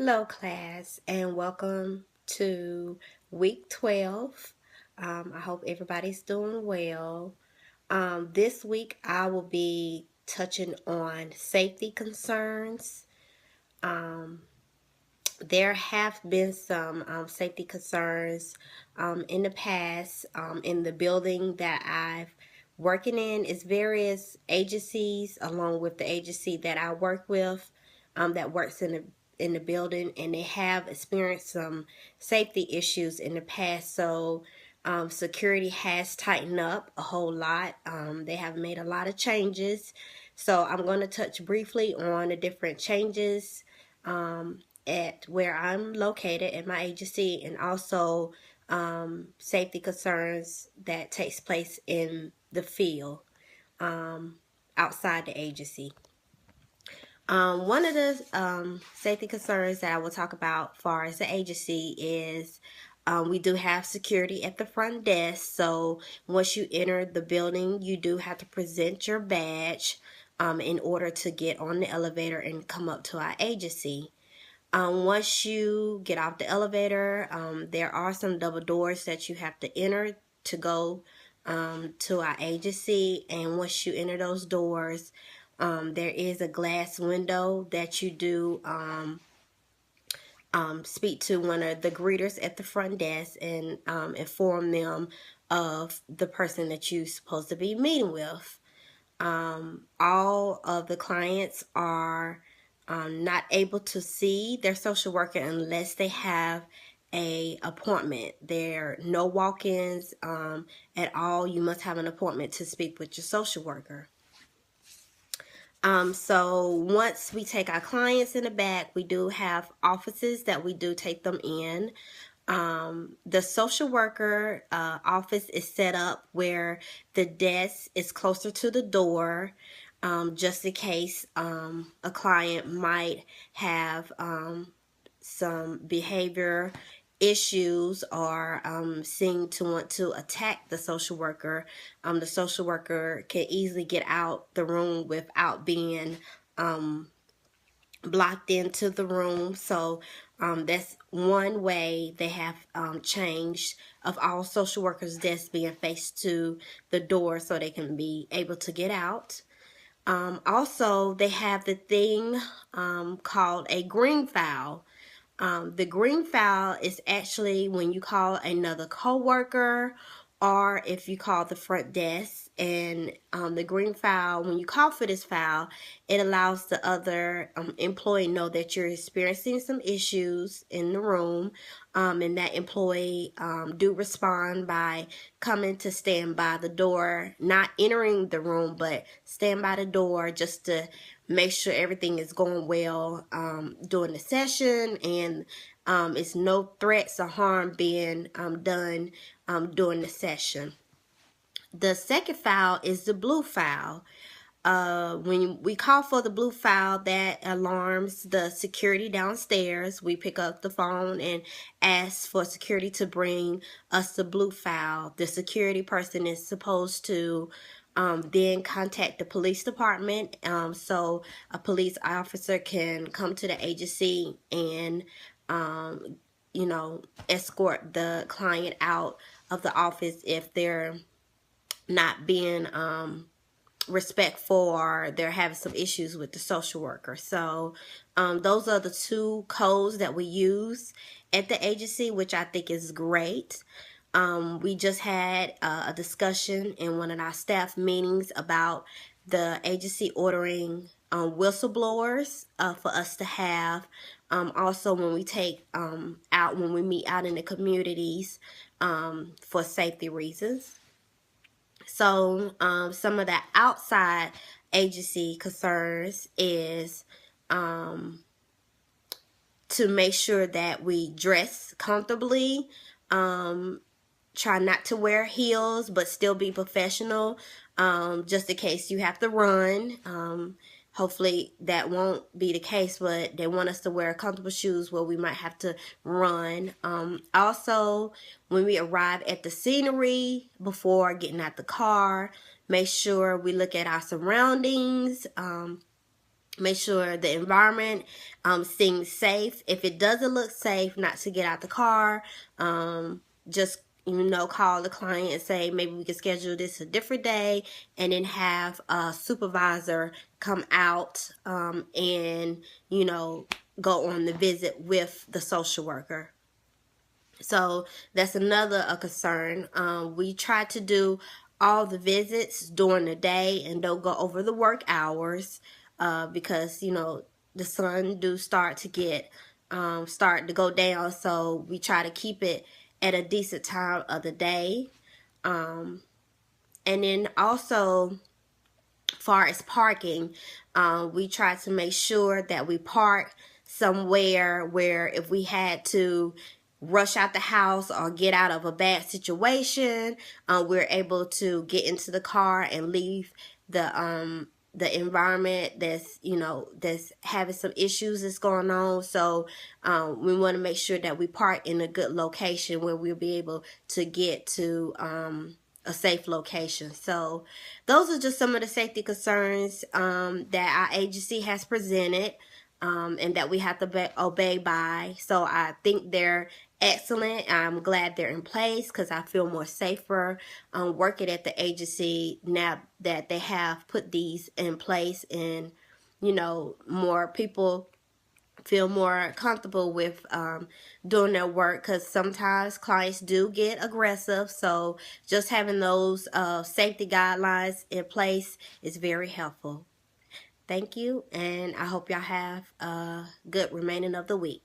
Hello class and welcome to week 12. I hope everybody's doing well. This week I will be touching on safety concerns. There have been some safety concerns in the past in the building that I've working in. Is various agencies along with the agency that I work with that works in the building, and they have experienced some safety issues in the past. So security has tightened up a whole lot. They have made a lot of changes. So I'm going to touch briefly on the different changes at where I'm located at my agency, and also safety concerns that takes place in the field outside the agency. One of the safety concerns that I will talk about far as the agency is we do have security at the front desk. So once you enter the building, you do have to present your badge in order to get on the elevator and come up to our agency. Once you get off the elevator, there are some double doors that you have to enter to go to our agency. And once you enter those doors, there is a glass window that you do speak to one of the greeters at the front desk and inform them of the person that you're supposed to be meeting with. All of the clients are not able to see their social worker unless they have a appointment. There are no walk-ins at all. You must have an appointment to speak with your social worker. So once we take our clients in the back, we do have offices that we do take them in. The social worker office is set up where the desk is closer to the door, just in case a client might have some behavior issues or seem to want to attack the social worker. The social worker can easily get out the room without being blocked into the room. So that's one way they have changed, of all social workers' desks being faced to the door so they can be able to get out. Also, they have the thing called a green file. The green file is actually when you call another coworker or if you call the front desk. And the green file, when you call for this file, it allows the other employee know that you're experiencing some issues in the room, and that employee do respond by coming to stand by the door, not entering the room, but stand by the door just to make sure everything is going well during the session, and it's no threats or harm being done during the session. The second file is the blue file. When we call for the blue file, that alarms the security downstairs. We pick up the phone and ask for security to bring us the blue file. The security person is supposed to then contact the police department, so a police officer can come to the agency and escort the client out of the office if they're not being respectful or they're having some issues with the social worker. So those are the two codes that we use at the agency, which I think is great. We just had a discussion in one of our staff meetings about the agency ordering whistleblowers for us to have. Also, when we take when we meet out in the communities for safety reasons. So some of the outside agency concerns is to make sure that we dress comfortably, try not to wear heels but still be professional, just in case you have to run. Hopefully that won't be the case, but they want us to wear comfortable shoes where we might have to run. Also, when we arrive at the scenery, before getting out the car, make sure we look at our surroundings, Make sure the environment seems safe. If it doesn't look safe, not to get out the car. Just, call the client and say maybe we can schedule this a different day, and then have a supervisor come out and, go on the visit with the social worker. So that's another concern. We try to do all the visits during the day and don't go over the work hours because, the sun do start to go down. So we try to keep it at a decent time of the day. And then also, far as parking, we try to make sure that we park somewhere where if we had to rush out the house or get out of a bad situation, we're able to get into the car and leave the environment that's having some issues that's going on. So we want to make sure that we park in a good location where we'll be able to get to a safe location. So those are just some of the safety concerns that our agency has presented and that we have to obey by. So I think they're excellent. I'm glad they're in place because I feel more safer working at the agency now that they have put these in place, and more people feel more comfortable with doing their work, because sometimes clients do get aggressive. So just having those safety guidelines in place is very helpful. Thank you, and I hope y'all have a good remaining of the week.